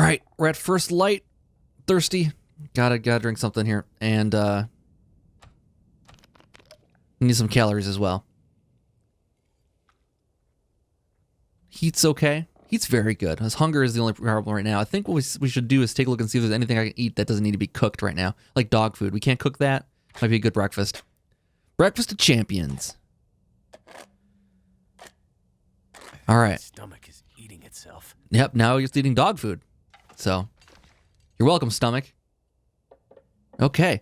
right, we're at first light. Thirsty. Gotta drink something here. And need some calories as well. Heat's okay. Heat's very good. His hunger is the only problem right now. I think what we should do is take a look and see if there's anything I can eat that doesn't need to be cooked right now. Like dog food. We can't cook that. Might be a good breakfast. Breakfast of champions. All right. My stomach is eating itself. Yep, now you're eating dog food. So, you're welcome, stomach. Okay.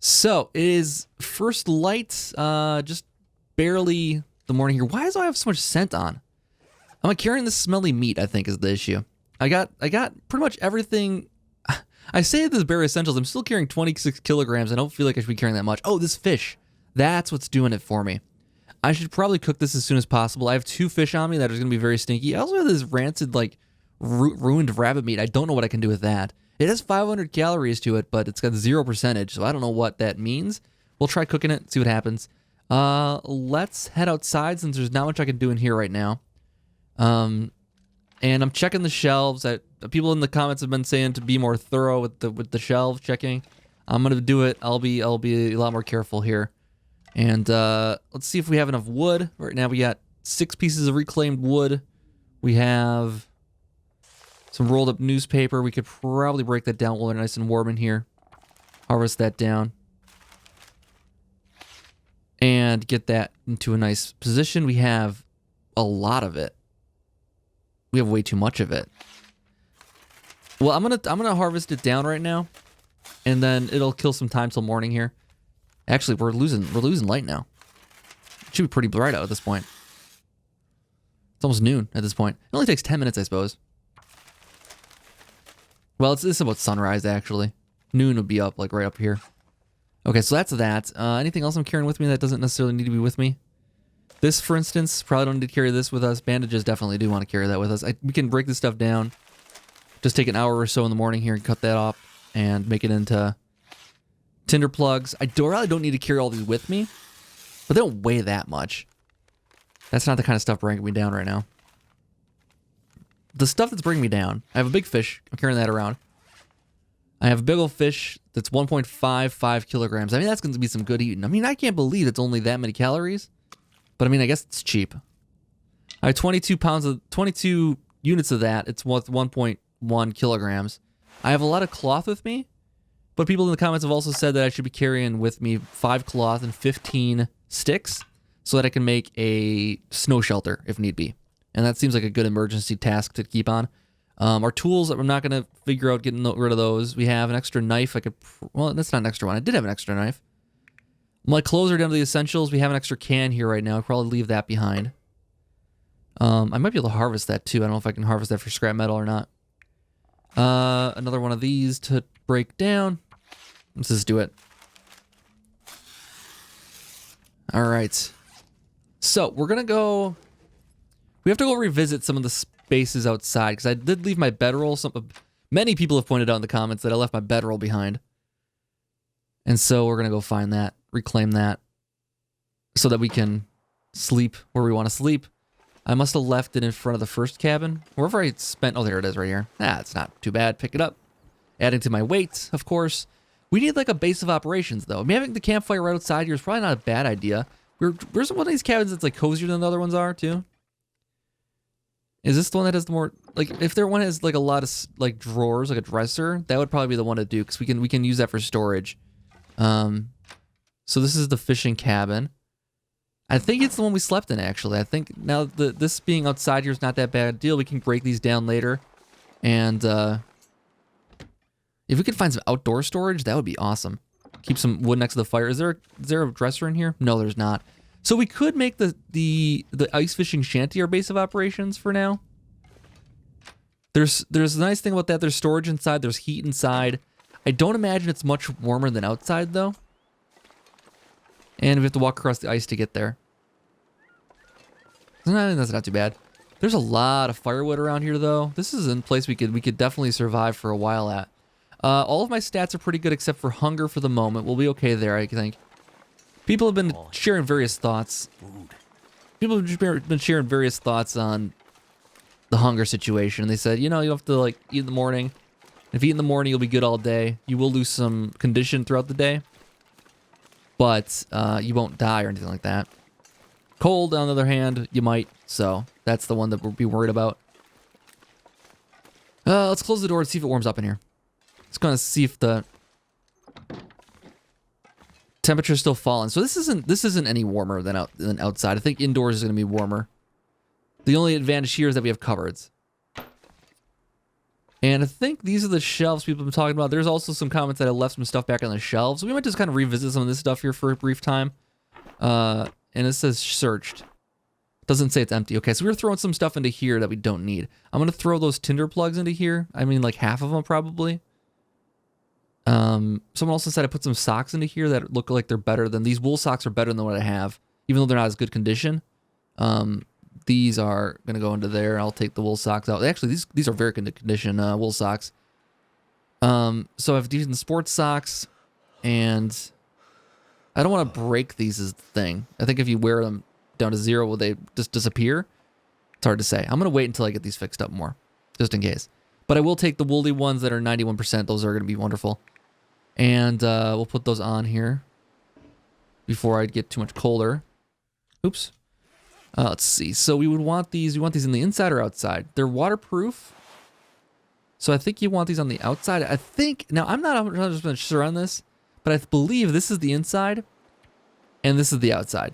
So, it is first light, just barely the morning here. Why do I have so much scent on? I'm carrying this smelly meat, I think, is the issue. I got pretty much everything. I say this is bare essentials. I'm still carrying 26 kilograms. I don't feel like I should be carrying that much. Oh, this fish. That's what's doing it for me. I should probably cook this as soon as possible. I have 2 fish on me that are going to be very stinky. I also have this rancid, like, ruined rabbit meat. I don't know what I can do with that. It has 500 calories to it, but it's got 0%, so I don't know what that means. We'll try cooking it, see what happens. Let's head outside since there's not much I can do in here right now. And I'm checking the shelves. People in the comments have been saying to be more thorough with the shelf checking. I'm gonna do it. I'll be a lot more careful here. And let's see if we have enough wood. Right now we got 6 pieces of reclaimed wood. We have some rolled up newspaper. We could probably break that down while they're nice and warm in here. Harvest that down. And get that into a nice position. We have a lot of it. We have way too much of it. Well, I'm gonna harvest it down right now, and then it'll kill some time till morning here. Actually, we're losing light now. It should be pretty bright out at this point. It's almost noon at this point. It only takes 10 minutes, I suppose. Well, it's about sunrise actually. Noon would be up, like right up here. Okay, so that's that. Anything else I'm carrying with me that doesn't necessarily need to be with me? This, for instance, probably don't need to carry this with us. Bandages definitely do want to carry that with us. We can break this stuff down. Just take an hour or so in the morning here and cut that off and make it into tinder plugs. I really don't need to carry all these with me, but they don't weigh that much. That's not the kind of stuff bringing me down right now. The stuff that's bringing me down, I have a big fish. I'm carrying that around. I have a big old fish that's 1.55 kilograms. I mean, that's going to be some good eating. I mean, I can't believe it's only that many calories. But I mean, I guess it's cheap. I have 22 units of that. It's worth 1.1 kilograms. I have a lot of cloth with me, but people in the comments have also said that I should be carrying with me 5 cloth and 15 sticks so that I can make a snow shelter if need be. And that seems like a good emergency task to keep on. Our tools, I'm not going to figure out getting rid of those. We have an extra knife. Well, that's not an extra one. I did have an extra knife. My clothes are down to the essentials. We have an extra can here right now. I'll probably leave that behind. I might be able to harvest that too. I don't know if I can harvest that for scrap metal or not. Another one of these to break down. Let's just do it. All right. So we're going to go... We have to go revisit some of the spaces outside because I did leave my bedroll. Many people have pointed out in the comments that I left my bedroll behind. And so we're going to go find that, reclaim that, so that we can sleep where we want to sleep. I must have left it in front of the first cabin. Wherever I spent... Oh, there it is right here. It's not too bad. Pick it up. Adding to my weight, of course. We need like a base of operations, though. I mean, having the campfire right outside here is probably not a bad idea. Where's one of these cabins that's like cozier than the other ones are, too? Is this the one that has the more... Like, if there one has like a lot of like drawers, like a dresser, that would probably be the one to do, because we can use that for storage. So this is the fishing cabin. I think it's the one we slept in, actually. I think now this being outside here is not that bad a deal. We can break these down later. And if we could find some outdoor storage, that would be awesome. Keep some wood next to the fire. Is there a dresser in here? No, there's not. So we could make the ice fishing shanty our base of operations for now. There's a nice thing about that. There's storage inside. There's heat inside. I don't imagine it's much warmer than outside, though. And we have to walk across the ice to get there. That's not too bad. There's a lot of firewood around here, though. This is a place we could definitely survive for a while at. All of my stats are pretty good except for hunger for the moment. We'll be okay there, I think. People have been sharing various thoughts. People have been sharing various thoughts on the hunger situation. They said, you know, you have to like eat in the morning. If you eat in the morning, you'll be good all day. You will lose some condition throughout the day, but you won't die or anything like that. Cold, on the other hand, you might. So that's the one that we'll be worried about. Let's close the door and see if it warms up in here. It's gonna see if the temperature's still falling. So this isn't any warmer than outside. I think indoors is gonna be warmer. The only advantage here is that we have cupboards. And I think these are the shelves people have been talking about. There's also some comments that I left some stuff back on the shelves. We might just kind of revisit some of this stuff here for a brief time. And it says searched. Doesn't say it's empty. Okay, so we're throwing some stuff into here that we don't need. I'm going to throw those tinder plugs into here. I mean, like half of them probably. Someone also said I put some socks into here that look like they're better than... These wool socks are better than what I have, even though they're not as good condition. These are going to go into there. I'll take the wool socks out. Actually, these are very good condition wool socks. So I have decent sports socks, and I don't want to break these is the thing. I think if you wear them down to 0, will they just disappear? It's hard to say. I'm going to wait until I get these fixed up more, just in case. But I will take the woolly ones that are 91%. Those are going to be wonderful. And we'll put those on here before I get too much colder. Oops. Let's see. So we would want these. We want these in the inside or outside. They're waterproof. So I think you want these on the outside. I think, now I'm not 100% sure on this, but I believe this is the inside and this is the outside.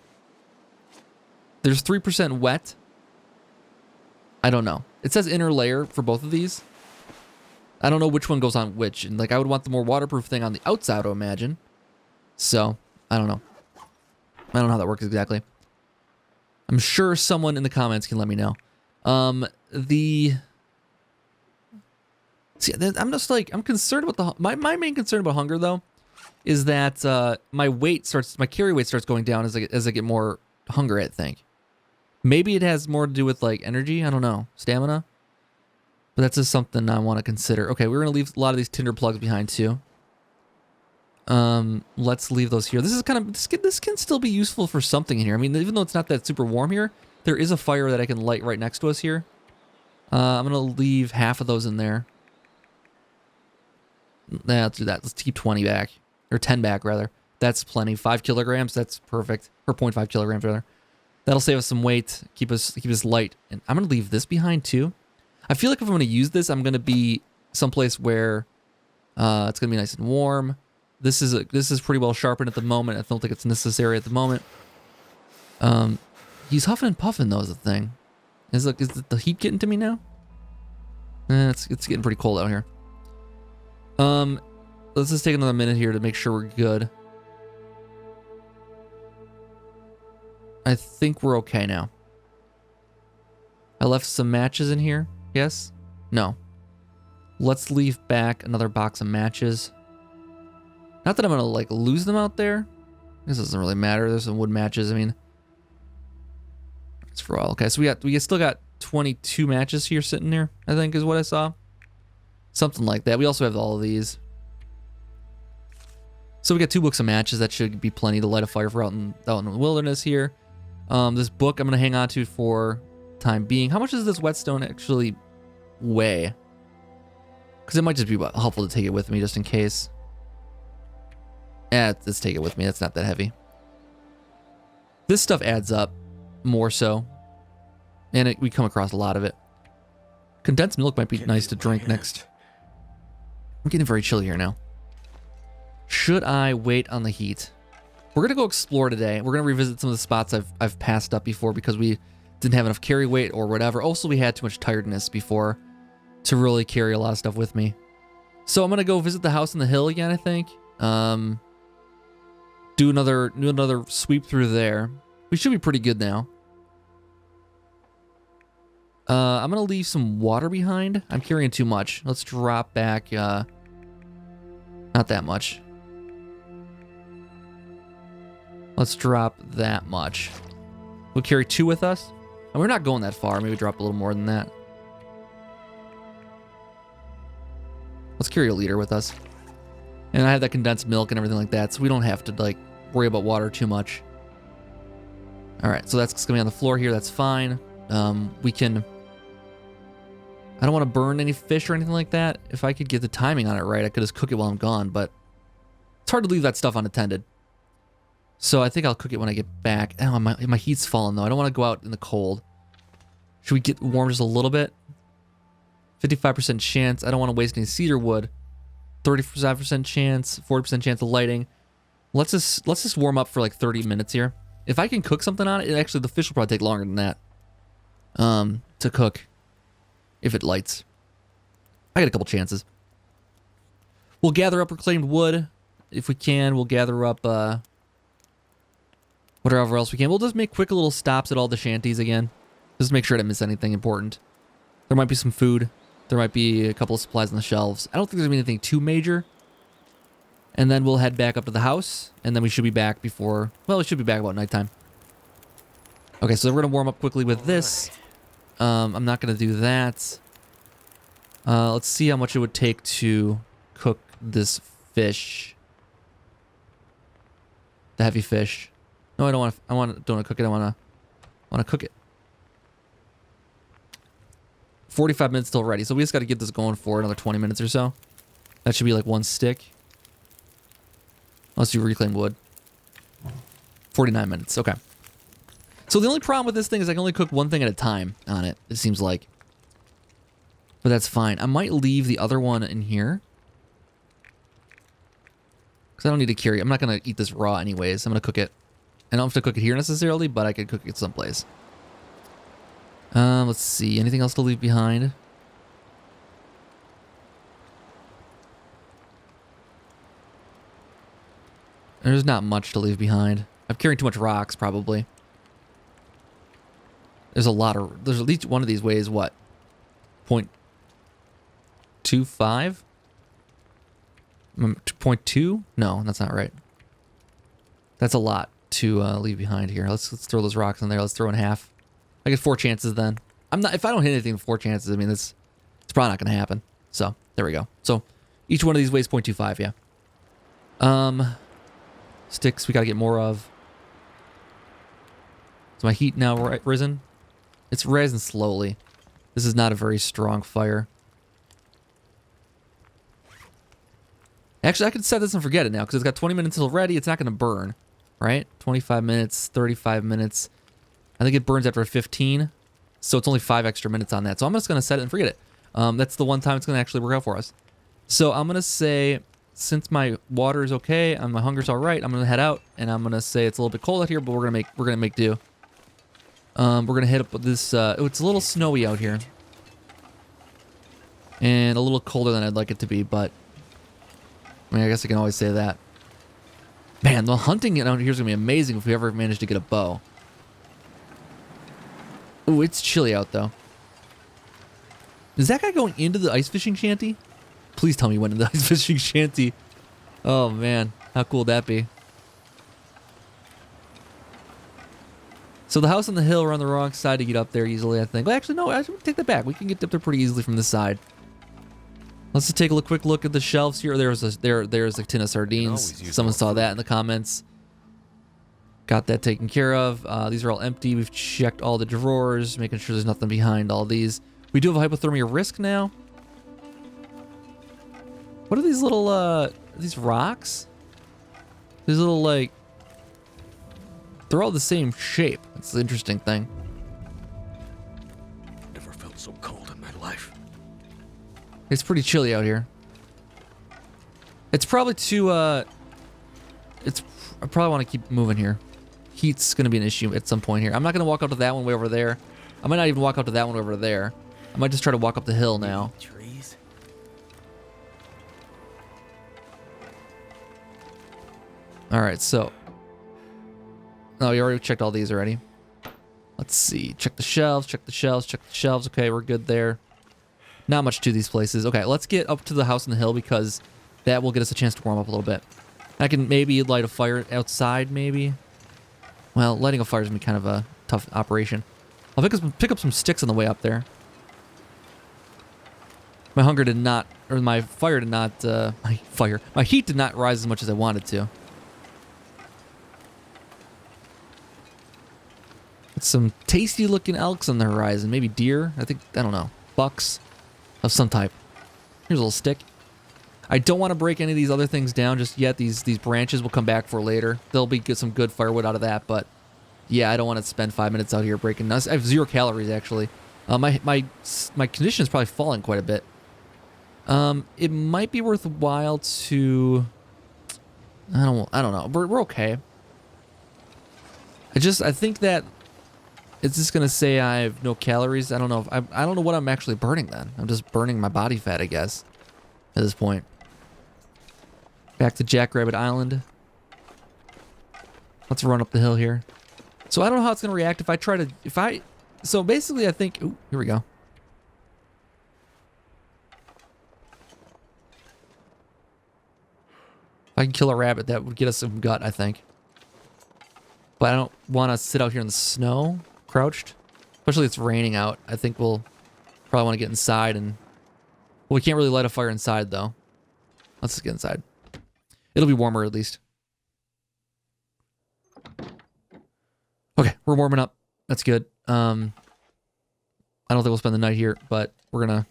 There's 3% wet. I don't know. It says inner layer for both of these. I don't know which one goes on which. And like I would want the more waterproof thing on the outside, I imagine. So, I don't know. I don't know how that works exactly. I'm sure someone in the comments can let me know. See, I'm just like, I'm concerned about my main concern about hunger though, is that my carry weight starts going down as I get more hunger, I think. Maybe it has more to do with like energy, I don't know, stamina. But that's just something I want to consider. Okay, we're gonna leave a lot of these tinder plugs behind too. Let's leave those here. This is kind of, this can still be useful for something in here. I mean, even though it's not that super warm here, there is a fire that I can light right next to us here. I'm gonna leave half of those in there. Nah, let's do that. Let's keep 20 back, or 10 back rather. That's plenty. 5 kilograms. That's perfect. Or 0.5 kilograms rather. That'll save us some weight. Keep us light. And I'm gonna leave this behind too. I feel like if I'm gonna use this, I'm gonna be someplace where it's gonna be nice and warm. This is pretty well sharpened at the moment. I don't think it's necessary at the moment. He's huffing and puffing though is the thing. Is the heat getting to me now? It's getting pretty cold out here. Let's just take another minute here to make sure we're good. I think we're okay now. I left some matches in here. Yes? No. Let's leave back another box of matches. Not that I'm gonna like lose them out there. This doesn't really matter. There's some wood matches. I mean, it's for all. Okay, so we still got 22 matches here sitting there, I think is what I saw. Something like that. We also have all of these. So we got 2 books of matches. That should be plenty to light a fire for out in the wilderness here. This book I'm gonna hang on to for time being. How much does this whetstone actually weigh? Because it might just be helpful to take it with me just in case. Let's take it with me. That's not that heavy. This stuff adds up more so. And we come across a lot of it. Condensed milk might be nice to drink next. I'm getting very chilly here now. Should I wait on the heat? We're going to go explore today. We're going to revisit some of the spots I've passed up before because we didn't have enough carry weight or whatever. Also, we had too much tiredness before to really carry a lot of stuff with me. So I'm going to go visit the house on the hill again, I think. Do another sweep through there. We should be pretty good now. I'm gonna leave some water behind. I'm carrying too much. Let's drop back. Not that much. Let's drop that much. We'll carry 2 with us. And we're not going that far. Maybe drop a little more than that. Let's carry a liter with us. And I have that condensed milk and everything like that, so we don't have to like worry about water too much. All right, so that's gonna be on the floor here. That's fine. We can I don't want to burn any fish or anything like that. If I could get the timing on it right, I could just cook it while I'm gone, but it's hard to leave that stuff unattended. So I think I'll cook it when I get back. Oh, my heat's falling, though. I don't want to go out in the cold. Should we get warm just a little bit? 55% chance. I don't want to waste any cedar wood. 35% chance. 40% chance of lighting. Let's just warm up for like 30 minutes here. If I can cook something on it, actually the fish will probably take longer than that. To cook. If it lights. I got a couple chances. We'll gather up reclaimed wood. If we can, we'll gather up whatever else we can. We'll just make quick little stops at all the shanties again. Just make sure I didn't miss anything important. There might be some food. There might be a couple of supplies on the shelves. I don't think there's gonna be anything too major. And then we'll head back up to the house. And then we should be back before... Well, we should be back about nighttime. Okay, so we're gonna warm up quickly with this. I'm not gonna do that. Let's see how much it would take to cook this fish. The heavy fish. No, I don't want to. Don't want to cook it. I want to cook it. 45 minutes till ready. So we just got to get this going for another 20 minutes or so. That should be like one stick. Unless you reclaim wood. 49 minutes. Okay. So the only problem with this thing is I can only cook one thing at a time on it. It seems like. But that's fine. I might leave the other one in here. Because I don't need to carry it. I'm not going to eat this raw anyways. I'm going to cook it. I don't have to cook it here necessarily, but I could cook it someplace. Let's see. Anything else to leave behind? There's not much to leave behind. I'm carrying too much rocks, probably. There's a lot of... There's at least one of these weighs, what? 0.25? 0.2? No, that's not right. That's a lot to leave behind here. Let's throw those rocks in there. Let's throw in half. I get 4 chances then. I'm not... If I don't hit anything with 4 chances, I mean, it's probably not going to happen. So, there we go. So, each one of these weighs 0.25, yeah. Sticks we got to get more of. Is my heat now risen? It's rising slowly. This is not a very strong fire. Actually, I could set this and forget it now because it's got 20 minutes until ready. It's not going to burn, right? 25 minutes, 35 minutes. I think it burns after 15. So it's only 5 extra minutes on that. So I'm just going to set it and forget it. That's the one time it's going to actually work out for us. So I'm going to say, since my water is okay and my hunger's all right, I'm going to head out and I'm going to say it's a little bit cold out here, but we're going to make do. We're going to hit up with this, oh, it's a little snowy out here. And a little colder than I'd like it to be, but I mean, I guess I can always say that. Man, the hunting out here is going to be amazing if we ever manage to get a bow. Ooh, it's chilly out, though. Is that guy going into the ice fishing shanty? Please tell me he went into the ice fishing shanty. Oh, man. How cool would that be? So the house on the hill, we're on the wrong side to get up there easily, I think. Well, actually, no, I should take that back. We can get up there pretty easily from this side. Let's just take a quick look at the shelves here. There's a tin of sardines. Someone saw that in the comments. Got that taken care of. These are all empty. We've checked all the drawers, making sure there's nothing behind all these. We do have a hypothermia risk now. What are these little, these rocks? These little, like... They're all the same shape. That's the interesting thing. Never felt so cold in my life. It's pretty chilly out here. It's probably too, I probably want to keep moving here. Heat's going to be an issue at some point here. I'm not going to walk out to that one way over there. I might not even walk out to that one over there. I might just try to walk up the hill now. Trees. All right, so. Oh, we already checked all these already. Let's see. Check the shelves, check the shelves, check the shelves. Okay, we're good there. Not much to these places. Okay, let's get up to the house on the hill because that will get us a chance to warm up a little bit. I can maybe light a fire outside, maybe. Well, lighting a fire is going to be kind of a tough operation. I'll pick up some sticks on the way up there. My hunger did not, or my fire did not, my heat did not rise as much as I wanted to. Some tasty looking elks on the horizon. Maybe deer. I don't know. Bucks. of some type. Here's a little stick. I don't want to break any of these other things down just yet. These branches will come back for later. There'll be some good firewood out of that, but yeah, I don't want to spend 5 minutes out here breaking nuts. I have 0 calories actually. My condition is probably falling quite a bit. It might be worthwhile to. I don't know. We're okay. I think that it's just gonna say I have no calories. I don't know. I don't know what I'm actually burning then. I'm just burning my body fat, I guess, at this point. Back to Jackrabbit Island. Let's run up the hill here. So I don't know how it's gonna react if I try to. So basically, I think. Ooh, here we go. If I can kill a rabbit, that would get us some gut, I think. But I don't want to sit out here in the snow, crouched. Especially if it's raining out. I think we'll probably want to get inside and... Well, we can't really light a fire inside, though. Let's just get inside. It'll be warmer, at least. Okay, we're warming up. That's good. I don't think we'll spend the night here, but we're gonna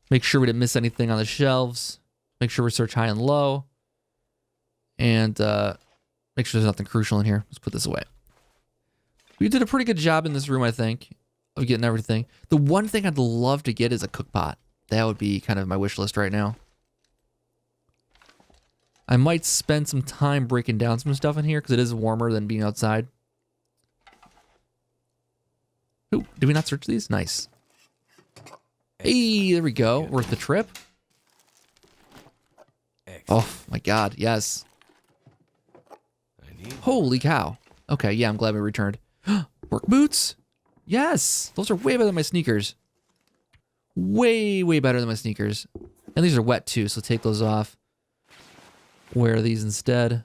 make sure we didn't miss anything on the shelves. Make sure we search high and low. And make sure there's nothing crucial in here. Let's put this away. We did a pretty good job in this room, I think, of getting everything. The one thing I'd love to get is a cook pot. That would be kind of my wish list right now. I might spend some time breaking down some stuff in here because it is warmer than being outside. Ooh, did we not search these? Nice. Hey, there we go. Worth the trip. Oh my god, yes. Holy cow. Okay, yeah, I'm glad we returned. Work boots? Yes! Those are way better than my sneakers. Way, way better than my sneakers. And these are wet too, so take those off. Wear these instead.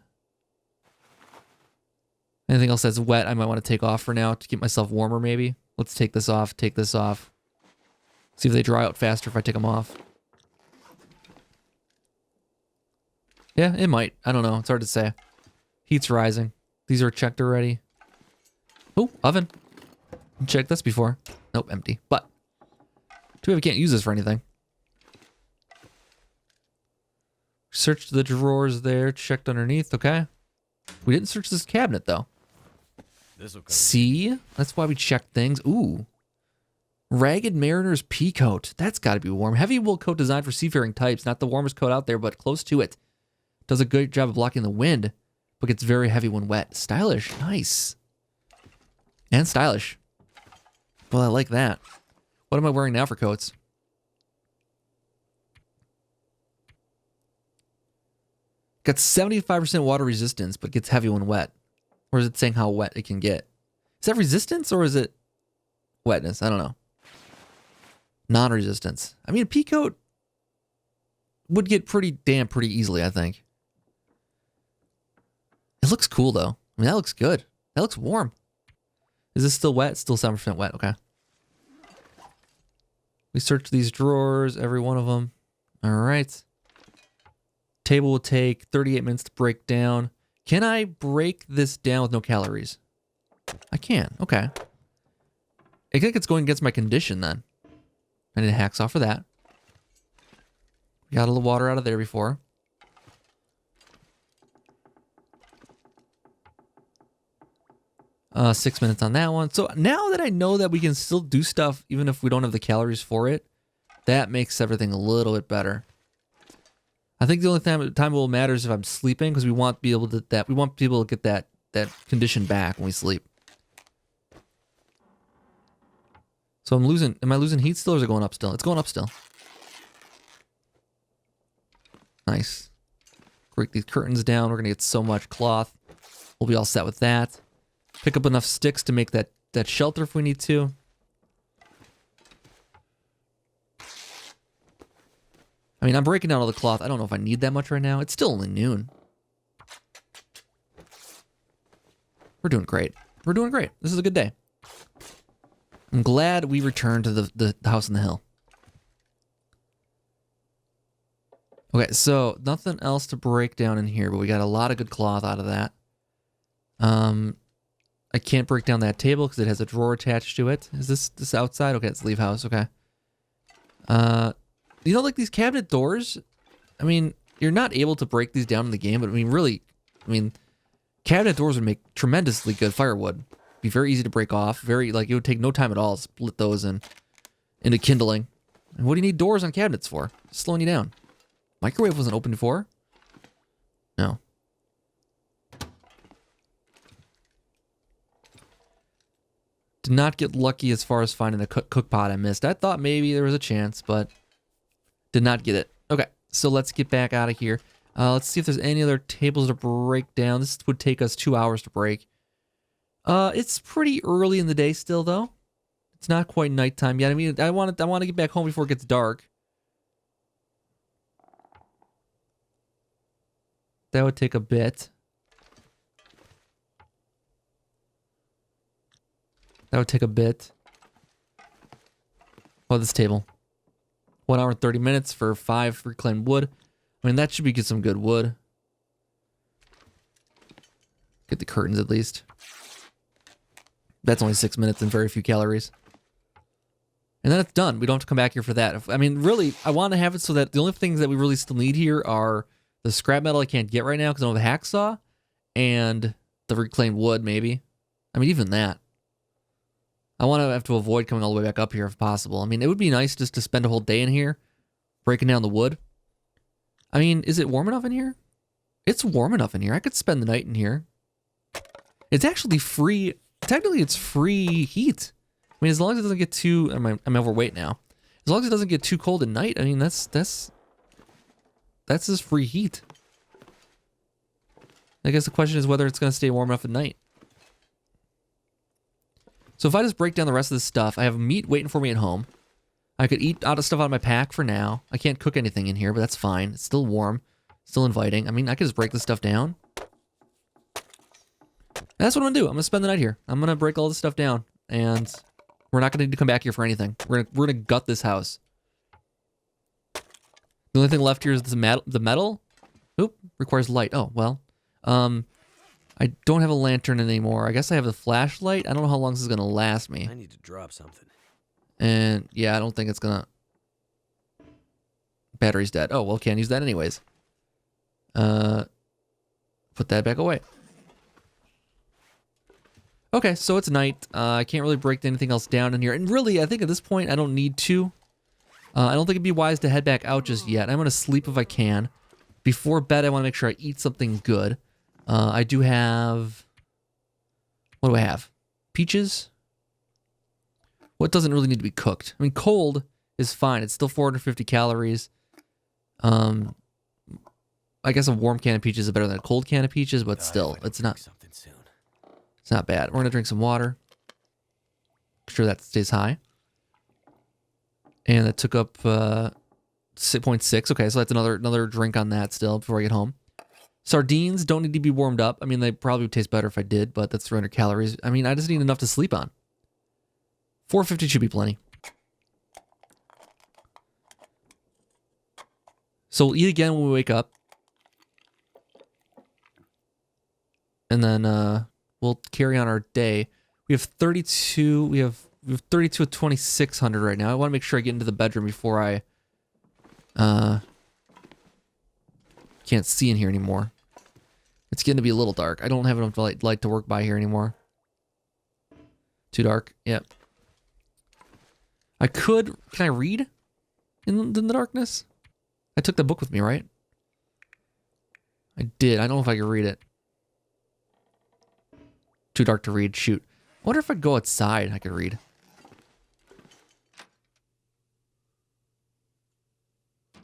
Anything else that's wet I might want to take off for now to keep myself warmer maybe. Let's take this off, take this off. See if they dry out faster if I take them off. Yeah, it might. I don't know. It's hard to say. Heat's rising. These are checked already. Oh, oven. Checked this before. Nope, empty. But too bad we can't use this for anything. Searched the drawers there. Checked underneath. Okay. We didn't search this cabinet though. See? That's why we checked things. Ooh. Ragged Mariner's pea coat. That's got to be warm. Heavy wool coat designed for seafaring types. Not the warmest coat out there, but close to it. Does a good job of blocking the wind, but gets very heavy when wet. Stylish. Nice. And stylish. Well, I like that. What am I wearing now for coats? Got 75% water resistance, but gets heavy when wet. Or is it saying how wet it can get? Is that resistance or is it wetness? I don't know. Non-resistance. I mean, a pea coat would get pretty damp pretty easily, I think. It looks cool, though. I mean, that looks good. That looks warm. Is this still wet? Still 7% wet. Okay. We searched these drawers, every one of them. All right. Table will take 38 minutes to break down. Can I break this down with no calories? I can. Okay. I think it's going against my condition then. I need a hacksaw for that. Got a little water out of there before. Uh, 6 minutes on that one. So now that I know that we can still do stuff even if we don't have the calories for it, that makes everything a little bit better. I think the only time it will matter is if I'm sleeping because we want to be able to get that condition back when we sleep. So am I losing heat still or is it going up still? It's going up still. Nice. Break these curtains down. We're going to get so much cloth. We'll be all set with that. Pick up enough sticks to make that shelter if we need to. I mean, I'm breaking down all the cloth. I don't know if I need that much right now. It's still only noon. We're doing great. We're doing great. This is a good day. I'm glad we returned to the house in the hill. Okay, so nothing else to break down in here, but we got a lot of good cloth out of that. I can't break down that table because it has a drawer attached to it. Is this outside? Okay, it's leave house. Okay. You know, like these cabinet doors, I mean, you're not able to break these down in the game, but I mean, really, cabinet doors would make tremendously good firewood. Be very easy to break off. Very, like, it would take no time at all to split those into kindling. And what do you need doors on cabinets for? It's slowing you down. Microwave wasn't open before. No. Did not get lucky as far as finding the cook pot I missed. I thought maybe there was a chance, but did not get it. Okay, so let's get back out of here. Let's see if there's any other tables to break down. This would take us 2 hours to break. It's pretty early in the day still, though. It's not quite nighttime yet. I mean, I want to get back home before it gets dark. That would take a bit. That would take a bit. Oh, this table. 1 hour and 30 minutes for 5 reclaimed wood. I mean, that should be get some good wood. Get the curtains at least. That's only 6 minutes and very few calories. And then it's done. We don't have to come back here for that. I mean, really, I want to have it so that the only things that we really still need here are the scrap metal I can't get right now because I don't have a hacksaw, and the reclaimed wood, maybe. I mean, even that. I want to have to avoid coming all the way back up here if possible. I mean, it would be nice just to spend a whole day in here breaking down the wood. I mean, is it warm enough in here? It's warm enough in here. I could spend the night in here. It's actually free. Technically, it's free heat. I mean, as long as it doesn't get too... I'm overweight now. As long as it doesn't get too cold at night, I mean, that's just free heat. I guess the question is whether it's going to stay warm enough at night. So if I just break down the rest of this stuff, I have meat waiting for me at home. I could eat out of stuff out of my pack for now. I can't cook anything in here, but that's fine. It's still warm, still inviting. I mean, I could just break this stuff down. And that's what I'm gonna do. I'm gonna spend the night here. I'm gonna break all this stuff down, and we're not gonna need to come back here for anything. We're gonna gut this house. The only thing left here is the metal. Oop, requires light. Oh well. I don't have a lantern anymore. I guess I have a flashlight. I don't know how long this is gonna last me. I need to drop something. And yeah, I don't think it's gonna... Battery's dead. Oh, well, can't use that anyways. Put that back away. Okay, so it's night. I can't really break anything else down in here. And really, I think at this point, I don't need to. I don't think it'd be wise to head back out just yet. I'm gonna sleep if I can. Before bed, I want to make sure I eat something good. I do have... What do I have? Peaches? What doesn't really need to be cooked? I mean, cold is fine. It's still 450 calories. I guess a warm can of peaches is better than a cold can of peaches, but still, it's not... It's not bad. We're gonna drink some water. I'm sure that stays high. And that took up 6.6. Okay, so that's another drink on that still before I get home. Sardines don't need to be warmed up. I mean, they probably would taste better if I did, but that's 300 calories. I mean, I just need enough to sleep on. 450 should be plenty. So we'll eat again when we wake up. And then we'll carry on our day. We have 32. We have 32 with 2600 right now. I want to make sure I get into the bedroom before I can't see in here anymore. It's getting to be a little dark. I don't have enough light to work by here anymore. Too dark. Yep. Can I read in the darkness? I took the book with me, right? I did. I don't know if I can read it. Too dark to read. Shoot. I wonder if I go outside, I could read.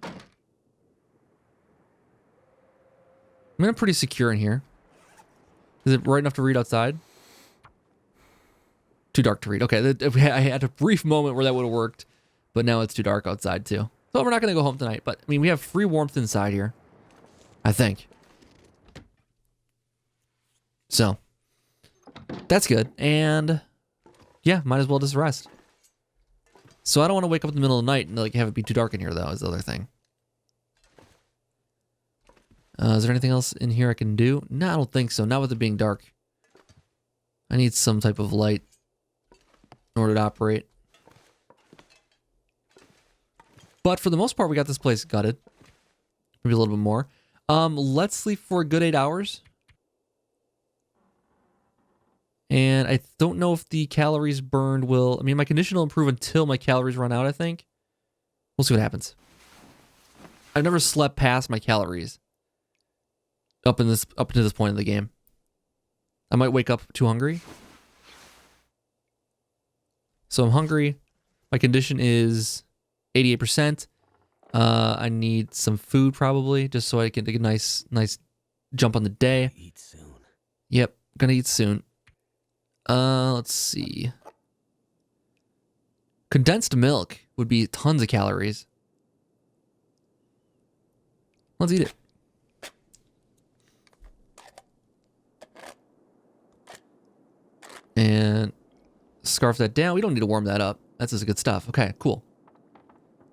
I mean, I'm pretty secure in here. Is it right enough to read outside? Too dark to read. Okay, I had a brief moment where that would have worked, but now it's too dark outside too. So we're not going to go home tonight, but I mean, we have free warmth inside here. I think. So, that's good. And yeah, might as well just rest. So I don't want to wake up in the middle of the night and like have it be too dark in here though, is the other thing. Is there anything else in here I can do? No, I don't think so. Not with it being dark. I need some type of light in order to operate. But for the most part, we got this place gutted. Maybe a little bit more. Let's sleep for a good 8 hours. And I don't know if the calories burned will... I mean, my condition will improve until my calories run out, I think. We'll see what happens. I've never slept past my calories up to this point in the game. I might wake up too hungry. So I'm hungry. My condition is 88%. I need some food probably, just so I can take a nice jump on the day. Eat soon. Yep, gonna eat soon. Let's see. Condensed milk would be tons of calories. Let's eat it. And scarf that down. We don't need to warm that up. That's just good stuff. Okay, cool.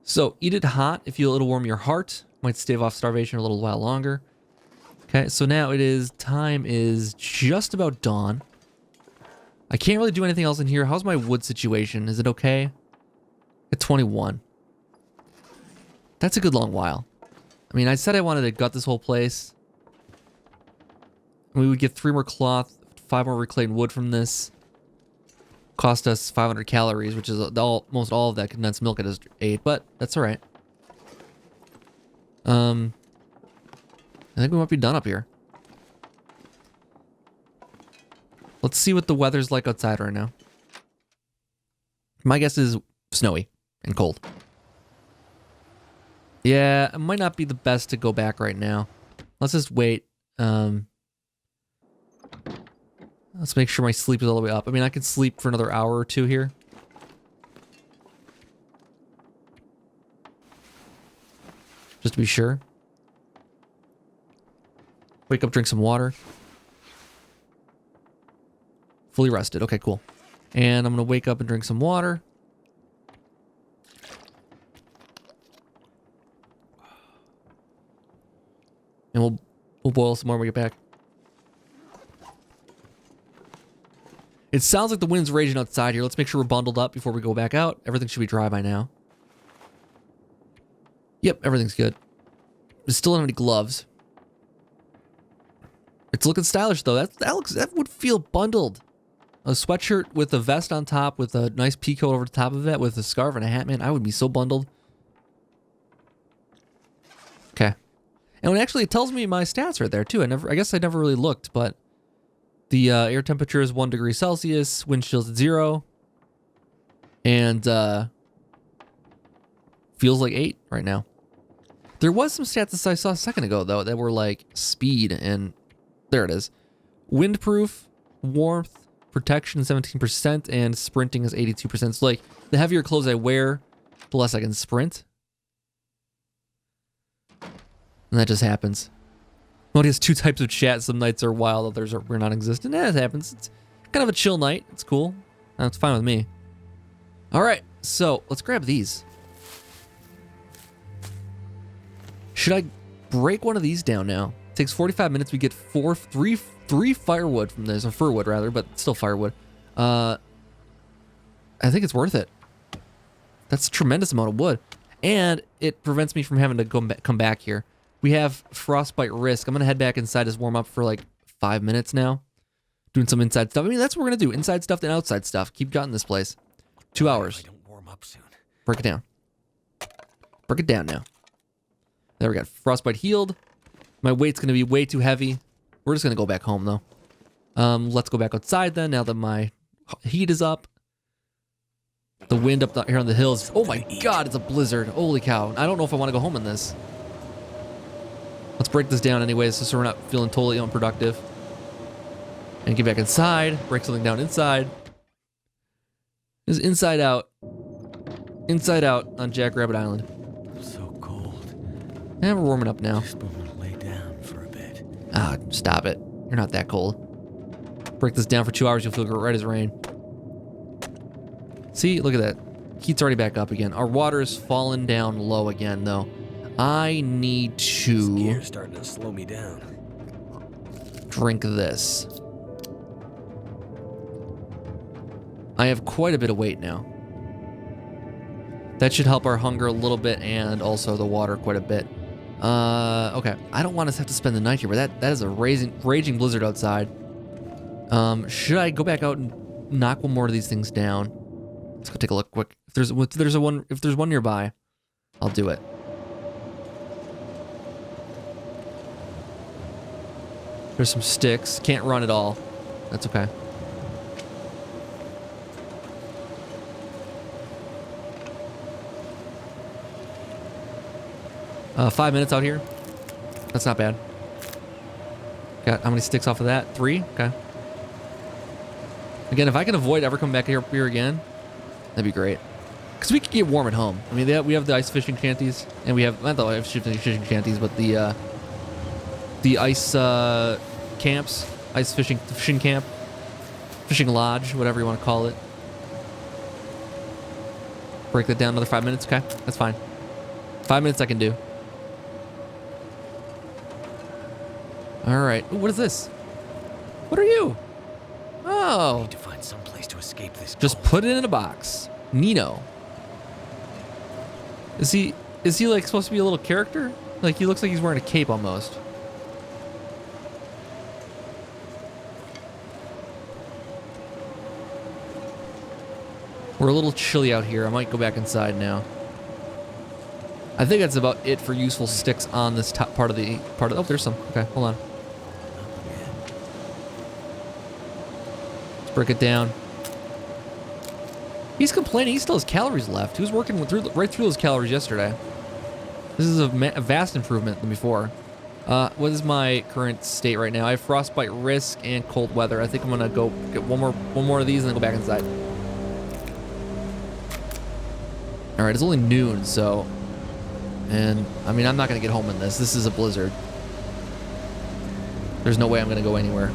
So eat it hot if you it'll warm your heart. Might stave off starvation a little while longer. Okay, so now time is just about dawn. I can't really do anything else in here. How's my wood situation? Is it okay? At 21. That's a good long while. I mean, I said I wanted to gut this whole place. We would get 3 more cloth, 5 more reclaimed wood from this. Cost us 500 calories, which is almost all of that condensed milk I just ate, but that's all right. I think we might be done up here. Let's see what the weather's like outside right now. My guess is snowy and cold. Yeah, it might not be the best to go back right now. Let's just wait. Let's make sure my sleep is all the way up. I mean, I can sleep for another hour or 2 here. Just to be sure. Wake up, drink some water. Fully rested. Okay, cool. And I'm going to wake up and drink some water. And we'll boil some more when we get back. It sounds like the wind's raging outside here. Let's make sure we're bundled up before we go back out. Everything should be dry by now. Yep, everything's good. We still don't have any gloves. It's looking stylish though. That would feel bundled. A sweatshirt with a vest on top with a nice pea coat over the top of it with a scarf and a hat, man. I would be so bundled. Okay. And it tells me my stats right there too. I guess I never really looked, but the air temperature is 1 degree Celsius, wind chill's 0, and feels like 8 right now. There was some stats that I saw a second ago though that were like speed, and there it is. Windproof, warmth, protection 17%, and sprinting is 82%. So like the heavier clothes I wear, the less I can sprint. And that just happens. Only has 2 types of chat. Some nights are wild, others are non-existent. It happens. It's kind of a chill night. It's cool. It's fine with me. All right, so let's grab these. Should I break one of these down now? It takes 45 minutes. We get three firewood from this, or fir wood rather, but still firewood. I think it's worth it. That's a tremendous amount of wood, and it prevents me from having to come back here. We have frostbite risk. I'm gonna head back inside, just warm up for like 5 minutes now, doing some inside stuff. I mean, that's what we're gonna do: inside stuff and outside stuff. Keep gutting this place. 2 hours. I don't warm up soon. Break it down. Break it down now. There we go. Frostbite healed. My weight's gonna be way too heavy. We're just gonna go back home though. Let's go back outside then. Now that my heat is up. The wind up here on the hills. Oh my God, it's a blizzard. Holy cow! I don't know if I want to go home in this. Let's break this down anyways, so we're not feeling totally unproductive. And get back inside. Break something down inside. This is inside out. Inside out on Jackrabbit Island. I'm so cold. And we're warming up now. Just want to lay down for a bit. Ah, stop it. You're not that cold. Break this down for 2 hours, you'll feel right as rain. See, look at that. Heat's already back up again. Our water is falling down low again, though. I need to... This gear's starting to slow me down. Drink this. I have quite a bit of weight now. That should help our hunger a little bit and also the water quite a bit. Okay. I don't want us to have to spend the night here, but that is a raging blizzard outside. Should I go back out and knock one more of these things down? Let's go take a look quick. If there's one nearby, I'll do it. There's some sticks. Can't run at all. That's okay. Uh, 5 minutes out here. That's not bad. Got how many sticks off of that? 3? Okay. Again, if I can avoid ever coming back here again, that'd be great. Because we can get warm at home. I mean, we have the ice fishing shanties, and we have, not the ice fishing shanties, but the ice camps, ice fishing camp, fishing lodge, whatever you want to call it. Break that down another 5 minutes. Okay, that's fine. 5 minutes I can do. All right. Ooh, what is this? What are you? Oh. Need to find some place to escape this. Just cold. put it in a box. Nino. Is he like supposed to be a little character? Like he looks like he's wearing a cape almost. We're a little chilly out here. I might go back inside now. I think that's about it for useful sticks on this top part of the oh, there's some. Okay, hold on. Let's break it down. He's complaining. He still has calories left. He was working right through those calories yesterday. This is a vast improvement than before. What is my current state right now? I have frostbite risk and cold weather. I think I'm gonna go get one more of these and then go back inside. All right, it's only noon, so, and I mean, I'm not gonna get home in this. This is a blizzard. There's no way I'm gonna go anywhere.